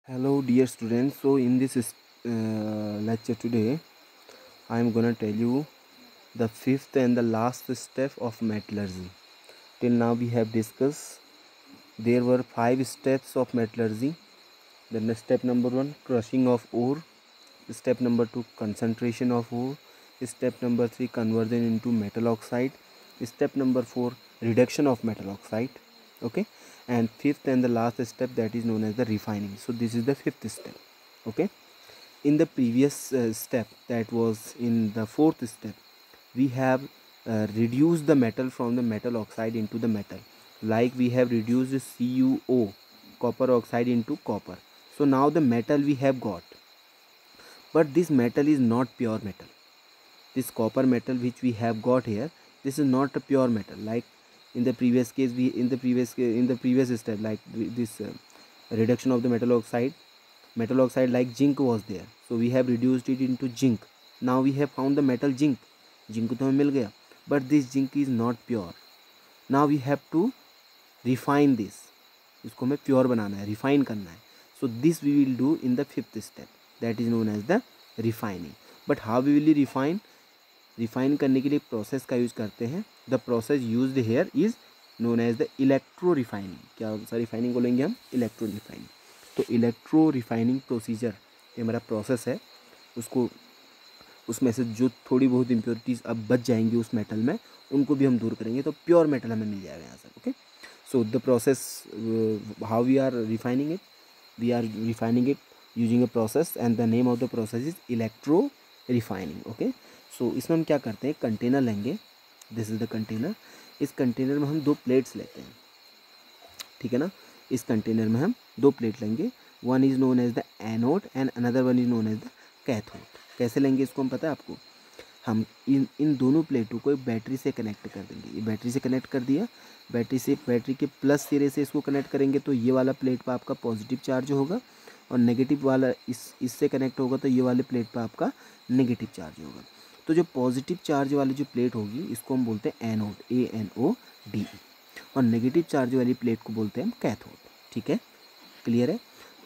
Hello dear students, so in this lecture today I am gonna tell you the fifth and the last step of metallurgy. Till now we have discussed there were 5 steps of metallurgy. Then step number 1, crushing of ore. Step number 2, concentration of ore. Step number 3, conversion into metal oxide. Step number 4, reduction of metal oxide. Okay, and fifth and the last step, that is known as the refining. So this is the fifth step. Okay, in the previous step, that was in the fourth step, we have reduced the metal from the metal oxide into the metal, like we have reduced CuO, copper oxide, into copper. So now the metal we have got, but this metal is not pure metal. This copper metal which we have got here, this is not a pure metal. Like in the previous case, in the previous step, like this reduction of the metal oxide, like zinc was there, so we have reduced it into zinc. Now we have found the metal zinc तो हमें मिल गया, but this zinc is not pure. Now we have to refine this. इसको हमें pure बनाना है, refine करना है. So this we will do in the fifth step, that is known as the refining. But how we will refine? Refine करने के लिए process का use करते हैं. The process used here is known as the electro refining. क्या सा refining बोलेंगे हम? Electro refining. तो इलेक्ट्रो रिफाइनिंग प्रोसीजर ये हमारा प्रोसेस है. उसको उसमें से जो थोड़ी बहुत इम्प्योरिटीज़ अब बच जाएंगी उस मेटल में, उनको भी हम दूर करेंगे, तो प्योर मेटल हमें मिल जाएगा यहाँ से. Okay, so the process how we are refining it, we are refining it using a process and the name of the process is electro refining. Okay, so इसमें हम क्या करते हैं, कंटेनर लेंगे. This is the container. इस container में हम 2 plates लेते हैं, ठीक है ना. इस कंटेनर में हम 2 प्लेट लेंगे. One is known as the anode and another one is known as the cathode. कैसे लेंगे इसको हम पता है आपको? हम इन दोनों प्लेटों को एक बैटरी से कनेक्ट कर देंगे. ये बैटरी से कनेक्ट कर दिया. बैटरी के प्लस सिरे से इसको कनेक्ट करेंगे, तो ये वाला प्लेट पर आपका पॉजिटिव चार्ज होगा, और नेगेटिव वाला इससे कनेक्ट होगा, तो ये वाले प्लेट पर आपका नेगेटिव चार्ज होगा. तो जो पॉजिटिव चार्ज वाली जो प्लेट होगी, इसको हम बोलते हैं एनोड, ANODE, और नेगेटिव चार्ज वाली प्लेट को बोलते हैं हम कैथोड. ठीक है, क्लियर है.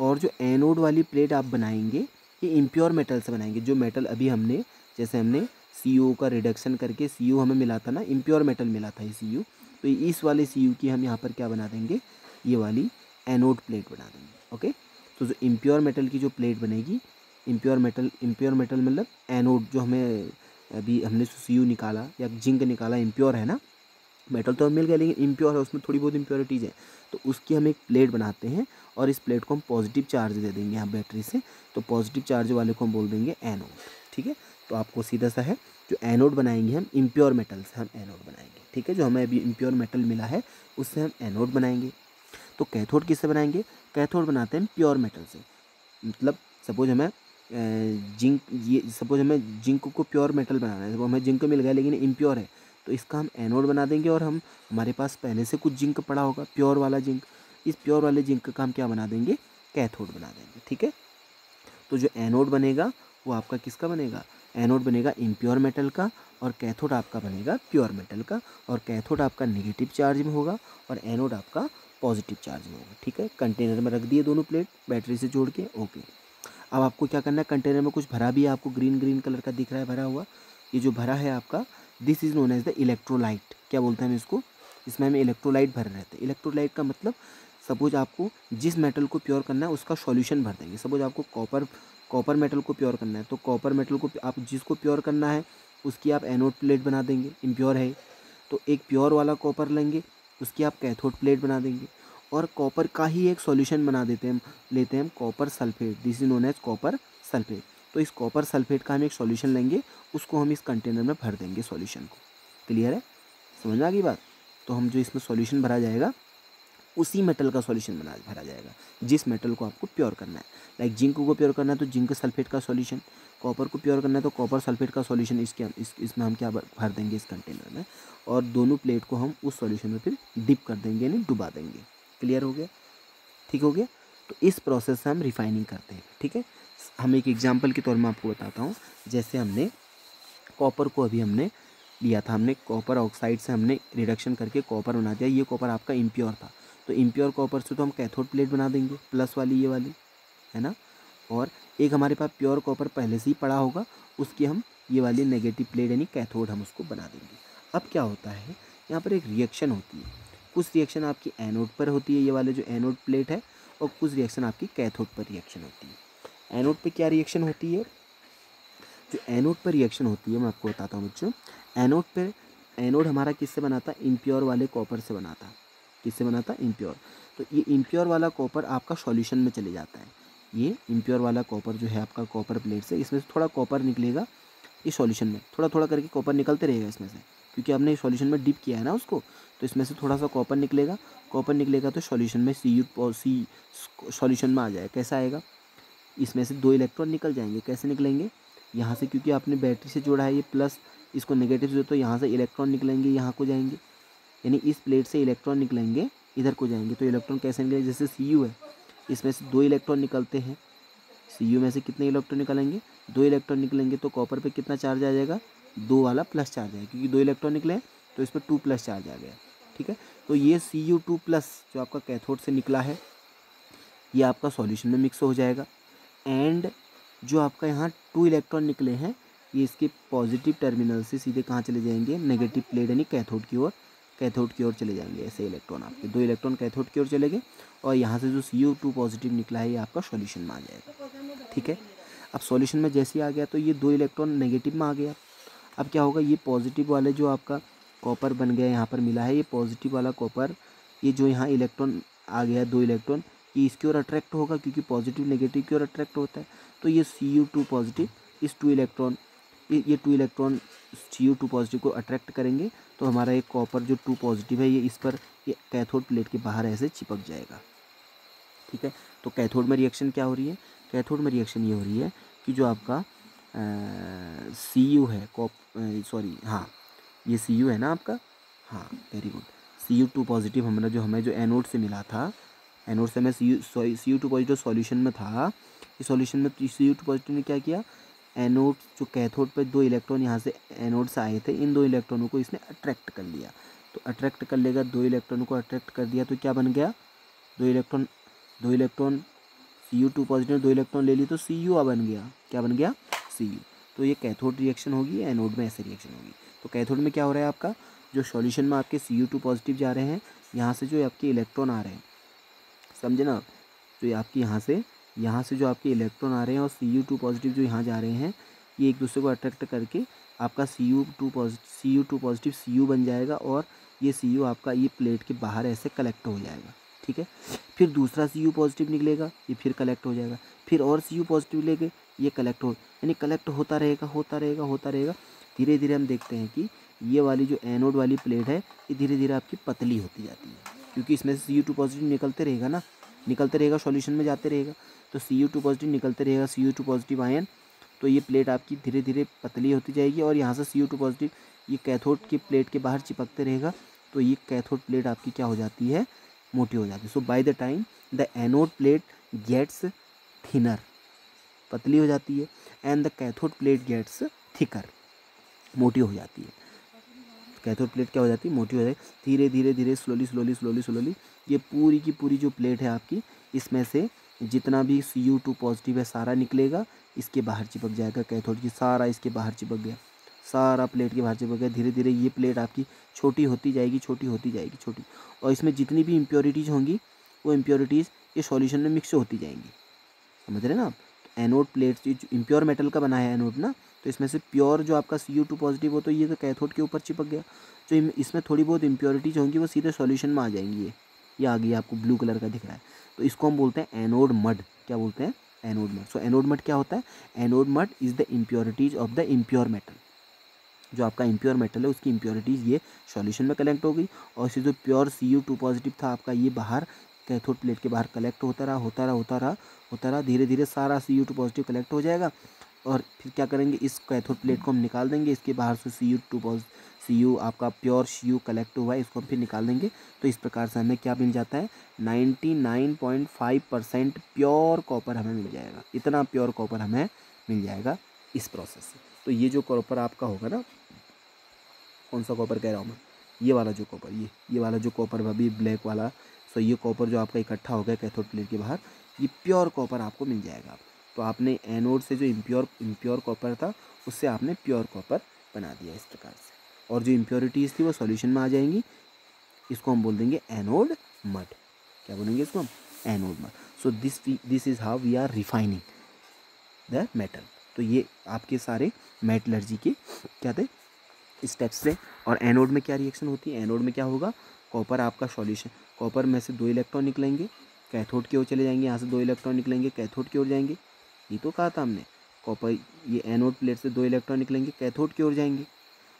और जो एनोड वाली प्लेट आप बनाएंगे, ये इम्प्योर मेटल से बनाएंगे. जो मेटल अभी हमने, जैसे हमने CO का रिडक्शन करके CO हमें मिला था ना, इम्प्योर मेटल मिला था ये CO, तो इस वाले CO की हम यहाँ पर क्या बना देंगे, ये वाली एनोड प्लेट बना देंगे. ओके, तो जो इम्प्योर मेटल की जो प्लेट बनेगी, इम्प्योर मेटल मतलब एनोड, जो हमें अभी हमने CO निकाला या जिंक निकाला, इम्प्योर है ना. मेटल तो हमें मिल गया, लेकिन इम्प्योर है, उसमें थोड़ी बहुत इम्प्योरिटीज़ है, तो उसकी हम एक प्लेट बनाते हैं, और इस प्लेट को हम पॉजिटिव चार्ज दे देंगे यहाँ बैटरी से, तो पॉजिटिव चार्ज वाले को हम बोल देंगे एनोड. ठीक है, तो आपको सीधा सा है, जो एनोड बनाएंगे हम इम्प्योर मेटल से हम एनोड बनाएंगे. ठीक है, जो हमें अभी इम्प्योर मेटल मिला है उससे हम एनोड बनाएंगे. तो कैथोड किससे बनाएंगे? कैथोड बनाते हैं प्योर मेटल से. मतलब सपोज हमें जिंक को प्योर मेटल बनाना है, वो हमें जिंक मिल गया लेकिन इम्प्योर है, तो इसका हम एनोड बना देंगे. और हम, हमारे पास पहले से कुछ जिंक पड़ा होगा, प्योर वाला जिंक, इस प्योर वाले जिंक का हम क्या बना देंगे, कैथोड बना देंगे. ठीक है, तो जो एनोड बनेगा वो आपका किसका बनेगा? एनोड बनेगा इम्प्योर मेटल का, और कैथोड आपका बनेगा प्योर मेटल का. और कैथोड आपका नेगेटिव चार्ज में होगा, और एनोड आपका पॉजिटिव चार्ज में होगा. ठीक है, कंटेनर में रख दिए दोनों प्लेट बैटरी से जोड़ के. ओके, अब आपको क्या करना है, कंटेनर में कुछ भरा भी है, आपको ग्रीन कलर का दिख रहा है भरा हुआ. ये जो भरा है आपका, this is known as the electrolyte. क्या बोलते हैं हम इसको? इसमें हमें इलेक्ट्रोलाइट भर रहते हैं. इलेक्ट्रोलाइट का मतलब, सपोज आपको जिस मेटल को प्योर करना है उसका सॉल्यूशन भर देंगे. सपोज आपको कॉपर मेटल को प्योर करना है, तो कॉपर मेटल को आप जिसको प्योर करना है उसकी आप एनोड प्लेट बना देंगे, इम्प्योर है, तो एक प्योर वाला कॉपर लेंगे, उसकी आप कैथोड प्लेट बना देंगे. और कॉपर का ही एक सॉल्यूशन बना देते हैं, लेते हैं हम copper sulphate. This is known as copper sulphate. तो इस कॉपर सल्फेट का हम एक सॉल्यूशन लेंगे, उसको हम इस कंटेनर में भर देंगे सॉल्यूशन को. क्लियर है, समझ में आ गई बात? तो हम जो इसमें सॉल्यूशन भरा जाएगा, उसी मेटल का सॉल्यूशन भरा जाएगा जिस मेटल को आपको प्योर करना है. लाइक जिंक को प्योर करना है तो जिंक सल्फेट का सॉल्यूशन, कॉपर को प्योर करना है तो कॉपर सल्फेट का सॉल्यूशन. इसमें हम क्या भर देंगे इस कंटेनर में, और दोनों प्लेट को हम उस सॉल्यूशन में फिर डिप कर देंगे, यानी डुबा देंगे. क्लियर हो गया? ठीक हो गया. तो इस प्रोसेस से हम रिफाइनिंग करते हैं. ठीक है, हम एक एग्जांपल के तौर में आपको बताता हूँ. जैसे हमने कॉपर को अभी हमने लिया था, हमने कॉपर ऑक्साइड से हमने रिडक्शन करके कॉपर बना दिया. ये कॉपर आपका इम्प्योर था, तो इम्प्योर कॉपर से तो हम कैथोड प्लेट बना देंगे, प्लस वाली, ये वाली. है ना, और एक हमारे पास प्योर कॉपर पहले से ही पड़ा होगा, उसकी हम ये वाली नेगेटिव प्लेट यानी कैथोड हम उसको बना देंगे। अब क्या होता है, यहाँ पर एक रिएक्शन होती है, कुछ रिएक्शन आपकी एनोड पर होती है, ये वाले जो एनोड प्लेट है, और कुछ रिएक्शन आपकी कैथोड पर रिएक्शन होती है। एनोड पे क्या रिएक्शन होती है, जो एनोड पर रिएक्शन होती है मैं आपको बताता हूँ बच्चों। एनोड हमारा किससे बना था, इम्प्योर वाले कॉपर से बना था। किससे बना था, इम्प्योर। तो ये इम्प्योर वाला कॉपर आपका सॉल्यूशन में चले जाता है। ये इम्प्योर वाला कॉपर जो है आपका कॉपर प्लेट से, इसमें से थोड़ा कॉपर निकलेगा, ये सॉल्यूशन में थोड़ा थोड़ा करके कॉपर निकलते रहेगा इसमें से, क्योंकि आपने सॉल्यूशन में डिप किया है ना उसको, तो इसमें से थोड़ा सा कॉपर निकलेगा। कॉपर निकलेगा तो सॉल्यूशन में सी सॉल्यूशन में आ जाएगा। कैसा आएगा, इसमें से 2 इलेक्ट्रॉन निकल जाएंगे। कैसे निकलेंगे, यहाँ से, क्योंकि आपने बैटरी से जोड़ा है ये प्लस, इसको नेगेटिव से, तो यहाँ से इलेक्ट्रॉन निकलेंगे, यहाँ को जाएंगे, यानी इस प्लेट से इलेक्ट्रॉन निकलेंगे, इधर को जाएंगे। तो इलेक्ट्रॉन कैसे निकलेंगे, जैसे Cu है, इसमें से 2 इलेक्ट्रॉन निकलते हैं। Cu में से कितने इलेक्ट्रॉन निकलेंगे, 2 इलेक्ट्रॉन निकलेंगे। तो कॉपर पे कितना चार्ज आ जाएगा, 2 वाला प्लस चार्ज आएगा, क्योंकि 2 इलेक्ट्रॉन निकले तो इस पर 2 प्लस चार्ज आ गया। ठीक है, तो ये Cu2 प्लस जो आपका कैथोड से निकला है, ये आपका सॉल्यूशन में मिक्स हो जाएगा। एंड जो आपका यहाँ 2 इलेक्ट्रॉन निकले हैं, ये इसके पॉजिटिव टर्मिनल से सीधे कहाँ चले जाएंगे, नेगेटिव प्लेट यानी कैथोड की ओर, कैथोड की ओर चले जाएंगे। ऐसे इलेक्ट्रॉन आपके 2 इलेक्ट्रॉन कैथोड की ओर चले गए, और यहाँ से जो Cu2 पॉजिटिव निकला है, ये आपका सॉल्यूशन में आ जाएगा। ठीक है, अब सॉल्यूशन में जैसे ही आ गया तो ये 2 इलेक्ट्रॉन नेगेटिव में आ गया। अब क्या होगा, ये पॉजिटिव वाले जो आपका कॉपर बन गया यहाँ पर मिला है, ये पॉजिटिव वाला कॉपर, ये जो यहाँ इलेक्ट्रॉन आ गया 2 इलेक्ट्रॉन, ये इसकी ओर अट्रैक्ट होगा, क्योंकि पॉजिटिव नेगेटिव की ओर अट्रैक्ट होता है। तो ये Cu2 पॉजिटिव इस 2 इलेक्ट्रॉन, ये 2 इलेक्ट्रॉन Cu2 पॉजिटिव को अट्रैक्ट करेंगे, तो हमारा एक कॉपर जो 2 पॉजिटिव है, ये इस पर, ये कैथोड प्लेट के बाहर ऐसे चिपक जाएगा। ठीक है, तो कैथोड में रिएक्शन क्या हो रही है, कैथोड में रिएक्शन ये हो रही है कि जो आपका Cu है, हाँ, ये Cu है ना आपका, हाँ वेरी गुड। Cu2 पॉजिटिव हमारा जो हमें जो एनोड से मिला था, एनोड से हमें Cu2 पॉजिटिव सॉल्यूशन में था, इस सॉल्यूशन में Cu2 पॉजिटिव ने क्या किया, एनोड जो कैथोड पे 2 इलेक्ट्रॉन यहाँ से एनोड से आए थे, इन 2 इलेक्ट्रॉनों को इसने अट्रैक्ट कर लिया। तो अट्रैक्ट कर लेगा, 2 इलेक्ट्रॉनों को अट्रैक्ट कर दिया, तो क्या बन गया, 2 इलेक्ट्रॉन Cu2 पॉजिटिव 2 इलेक्ट्रॉन ले ली, तो Cu बन गया, क्या बन गया, Cu। तो ये कैथोड रिएक्शन होगी, एनोड में ऐसे रिएक्शन होगी। तो कैथोड में क्या हो रहा है, आपका जो सॉल्यूशन में आपके Cu2 पॉजिटिव जा रहे हैं, यहाँ से जो आपके इलेक्ट्रॉन आ रहे हैं, समझे ना, तो ये आपके यहाँ से जो आपके इलेक्ट्रॉन आ रहे हैं, और Cu2 पॉजिटिव जो यहाँ जा रहे हैं, ये एक दूसरे को अट्रैक्ट करके आपका Cu2 पॉजिटिव Cu बन जाएगा, और ये Cu आपका ये प्लेट के बाहर ऐसे कलेक्ट हो जाएगा। ठीक है, फिर दूसरा Cu पॉजिटिव निकलेगा, ये फिर कलेक्ट हो जाएगा, फिर और Cu पॉजिटिव लेके ये कलेक्ट हो, यानी कलेक्ट होता रहेगा, होता रहेगा, होता रहेगा। धीरे धीरे हम देखते हैं कि ये वाली जो एनोड वाली प्लेट है, ये धीरे धीरे आपकी पतली होती जाती है, क्योंकि इसमें से Cu2 पॉजिटिव निकलते रहेगा ना, निकलते रहेगा, सॉल्यूशन में जाते रहेगा, तो Cu2 पॉजिटिव निकलते रहेगा, Cu2 पॉजिटिव आयन, तो ये प्लेट आपकी धीरे धीरे पतली होती जाएगी, और यहाँ से Cu2 पॉजिटिव ये कैथोड की प्लेट के बाहर चिपकते रहेगा, तो ये कैथोड प्लेट आपकी क्या हो जाती है, मोटी हो जाती है। So by the time the anode plate gets thinner, पतली हो जाती है, and the cathode plate gets thicker, मोटी हो जाती है। कैथोड प्लेट क्या हो जाती है, मोटी हो जाती है। धीरे धीरे धीरे स्लोली ये पूरी की पूरी जो प्लेट है आपकी, इसमें से जितना भी Cu2 पॉजिटिव है सारा निकलेगा, इसके बाहर चिपक जाएगा, कैथोड की सारा इसके बाहर चिपक गया, सारा प्लेट के बाहर चिपक गया। धीरे धीरे ये प्लेट आपकी छोटी होती जाएगी, छोटी होती जाएगी, छोटी, और इसमें जितनी भी इम्प्योरिटीज़ होंगी, वो इम्प्योरिटीज़ ये सॉल्यूशन में मिक्स होती जाएंगी। समझ रहे ना आप, एनोड प्लेट जो इम्प्योर मेटल का बना है एनोड ना, तो इसमें से प्योर जो आपका Cu2 पॉजिटिव हो, तो ये तो कैथोड के ऊपर चिपक गया, जो इसमें थोड़ी बहुत इम्प्योरिटीज़ होंगी वो सीधे सॉल्यूशन में आ जाएंगी। ये आ गई, आपको ब्लू कलर का दिख रहा है, तो इसको हम बोलते हैं एनोड मड। क्या बोलते हैं, एनोड मड। सो एनोड मड क्या होता है, anode mud is the impurities of the impure metal. जो आपका इम्प्योर मेटल है उसकी इम्प्योरिटीज़ ये सॉल्यूशन में कलेक्ट हो गई, और इसे जो प्योर Cu2 पॉजिटिव था आपका, ये बाहर कैथोड प्लेट के बाहर कलेक्ट होता रहा, धीरे धीरे सारा Cu2 पॉजिटिव कलेक्ट हो जाएगा, और फिर क्या करेंगे, इस कैथोड प्लेट को हम निकाल देंगे, इसके बाहर से Cu आपका प्योर Cu कलेक्ट हुआ है, इसको हम फिर निकाल देंगे। तो इस प्रकार से हमें क्या मिल जाता है, 99.5% प्योर कॉपर हमें मिल जाएगा। इतना प्योर कॉपर हमें मिल जाएगा इस प्रोसेस से। तो ये जो कॉपर आपका होगा ना, कौन सा कॉपर कह रहा हूँ मैं, ये वाला जो कॉपर, ये वाला जो कॉपर अभी ब्लैक वाला, सो ये कॉपर जो आपका इकट्ठा हो गया कैथोड प्लेट के बाहर, ये प्योर कॉपर आपको मिल जाएगा। तो आपने एनोड से जो इम्प्योर कॉपर था उससे आपने प्योर कॉपर बना दिया इस प्रकार से, और जो इम्प्योरिटीज़ थी वो सॉल्यूशन में आ जाएंगी। इसको हम बोल देंगे एनोड मड। क्या बोलेंगे इसको हम? Anode mud. So this is how we are refining the metal. तो ये आपके सारे मेटलर्जी के क्या थे स्टेप्स थे। और एनोड में क्या रिएक्शन होती है? एनोड में क्या होगा? कॉपर आपका सॉल्यूशन, कॉपर में से 2 इलेक्ट्रॉन निकलेंगे, कैथोड की ओर चले जाएंगे, यहाँ से 2 इलेक्ट्रॉन निकलेंगे, कैथोड की ओर जाएंगे। ये तो कहा था हमने, कॉपर ये एनोड प्लेट से 2 इलेक्ट्रॉन निकलेंगे, कैथोड की ओर जाएंगे,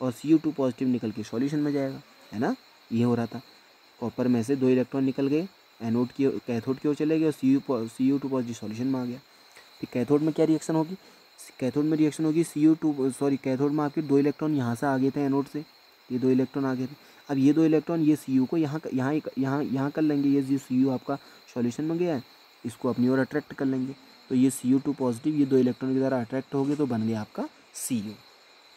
और Cu2 पॉजिटिव निकल के सॉल्यूशन में जाएगा, है ना? ये हो रहा था। कॉपर में से 2 इलेक्ट्रॉन निकल गए, एनोड की कैथोड की ओर चले गए, और Cu2 पॉजिटिव सॉल्यूशन में आ गया। फिर कैथोड में क्या रिएक्शन होगी? कैथोड में रिएक्शन होगी कैथोड में आपके 2 इलेक्ट्रॉन यहाँ से आ गए थे एनोड से, ये 2 इलेक्ट्रॉन आ गए थे। अब ये 2 इलेक्ट्रॉन ये Cu को यहाँ कर लेंगे, ये जो Cu आपका सॉल्यूशन में गया है इसको अपनी ओर अट्रैक्ट कर लेंगे। तो ये Cu2 पॉजिटिव ये 2 इलेक्ट्रॉन की द्वारा अट्रैक्ट हो गए, तो बन गया आपका Cu,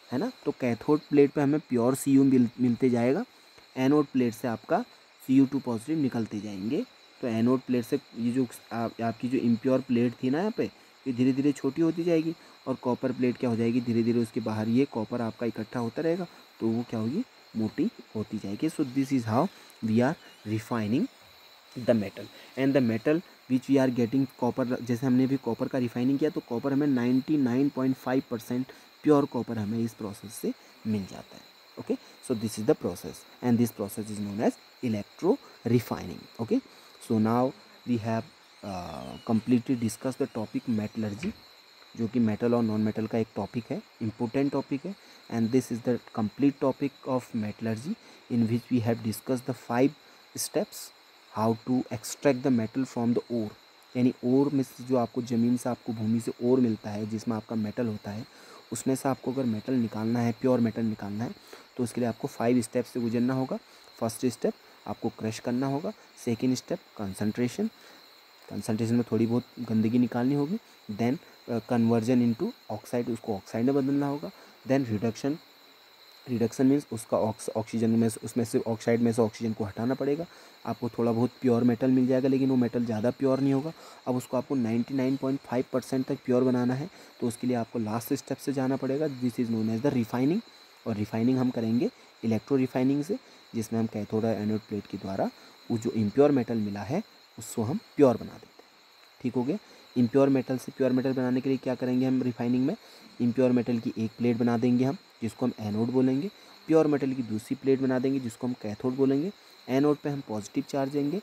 है ना? तो कैथोड प्लेट पे हमें प्योर Cu मिलते जाएगा, एनोड प्लेट से आपका Cu2 पॉजिटिव निकलते जाएंगे। तो एनोड प्लेट से ये जो आपकी जो इम्प्योर प्लेट थी ना यहाँ पे, ये धीरे धीरे छोटी होती जाएगी, और कॉपर प्लेट क्या हो जाएगी? धीरे धीरे उसके बाहर ये कॉपर आपका इकट्ठा होता रहेगा, तो वो क्या होगी? मोटी होती जाएगी। So this is how we are refining the metal. And the metal which we are getting copper, जैसे हमने भी कॉपर का रिफाइनिंग किया, तो कॉपर हमें 99.5% प्योर कॉपर हमें इस प्रोसेस से मिल जाता है। Okay, so this is the process, and this process is known as electro refining. Okay, so now we have completely discuss the topic metallurgy, जो कि मेटल और नॉन मेटल का एक टॉपिक है, इम्पोर्टेंट टॉपिक है। And this is the complete topic of metallurgy in which we have discuss the 5 steps how to extract the metal from the ore. यानी ore में से जो आपको ज़मीन से, आपको भूमि से ओर मिलता है जिसमें आपका मेटल होता है, उसमें से आपको अगर मेटल निकालना है, प्योर मेटल निकालना है, तो उसके लिए आपको 5 स्टेप से गुजरना होगा। फर्स्ट स्टेप आपको क्रश करना होगा, सेकेंड स्टेप कंसंट्रेशन में थोड़ी बहुत गंदगी निकालनी होगी, देन कन्वर्जन इनटू ऑक्साइड, उसको ऑक्साइड में बदलना होगा, देन रिडक्शन मीन्स उसका ऑक्सीजन में, उसमें से ऑक्साइड में से ऑक्सीजन को हटाना पड़ेगा, आपको थोड़ा बहुत प्योर मेटल मिल जाएगा, लेकिन वो मेटल ज़्यादा प्योर नहीं होगा। अब उसको आपको 99.5% तक प्योर बनाना है, तो उसके लिए आपको लास्ट स्टेप से जाना पड़ेगा, this is known as the refining. और रिफाइनिंग हम करेंगे इलेक्ट्रो रिफाइनिंग से, जिसमें हम कैथोड और एनोड प्लेट के द्वारा वो जो इम्प्योर मेटल मिला है उसको हम प्योर बना देते हैं। ठीक हो गया? इम्प्योर मेटल से प्योर मेटल बनाने के लिए क्या करेंगे हम रिफाइनिंग में? इम्प्योर मेटल की एक प्लेट बना देंगे हम, जिसको हम एनोड बोलेंगे, प्योर मेटल की दूसरी प्लेट बना देंगे जिसको हम कैथोड बोलेंगे। एनोड पे हम पॉजिटिव चार्ज देंगे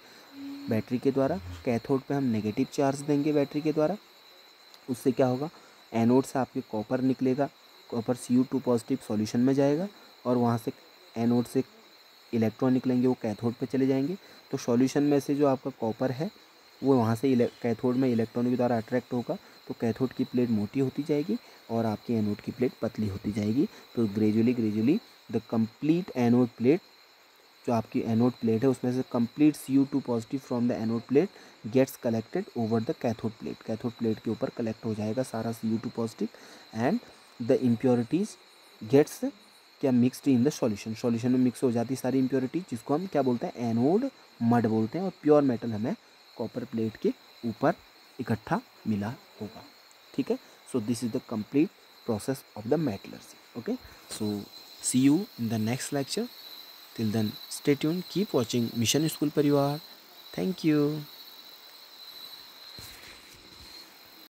बैटरी के द्वारा, कैथोड पे हम नेगेटिव चार्ज देंगे बैटरी के द्वारा। उससे क्या होगा? एनोड से आपके कॉपर निकलेगा, कॉपर Cu2 पॉजिटिव सॉल्यूशन में जाएगा, और वहाँ से एनोड से इलेक्ट्रॉन निकलेंगे, वो कैथोड पे चले जाएंगे। तो सॉल्यूशन में से जो आपका कॉपर है वो वहाँ से कैथोड में इलेक्ट्रॉन के द्वारा अट्रैक्ट होगा, तो कैथोड की प्लेट मोटी होती जाएगी और आपकी एनोड की प्लेट पतली होती जाएगी। तो gradually the complete anode plate, जो आपकी एनोड प्लेट है उसमें से complete Cu2 positive from the anode plate gets collected over the cathode plate. Cathode plate के ऊपर कलेक्ट हो जाएगा सारा Cu2 positive, and the impurities gets क्या मिक्सड इन द सॉल्यूशन में मिक्स हो जाती है सारी इम्प्योरिटी, जिसको हम क्या बोलते हैं? एनोड मड बोलते हैं। और प्योर मेटल हमें कॉपर प्लेट के ऊपर इकट्ठा मिला होगा। ठीक है? So this is the complete process of the metallurgy. Okay, so see you in the next lecture. Till then, stay tuned, keep watching Mission School Parivar. Thank you.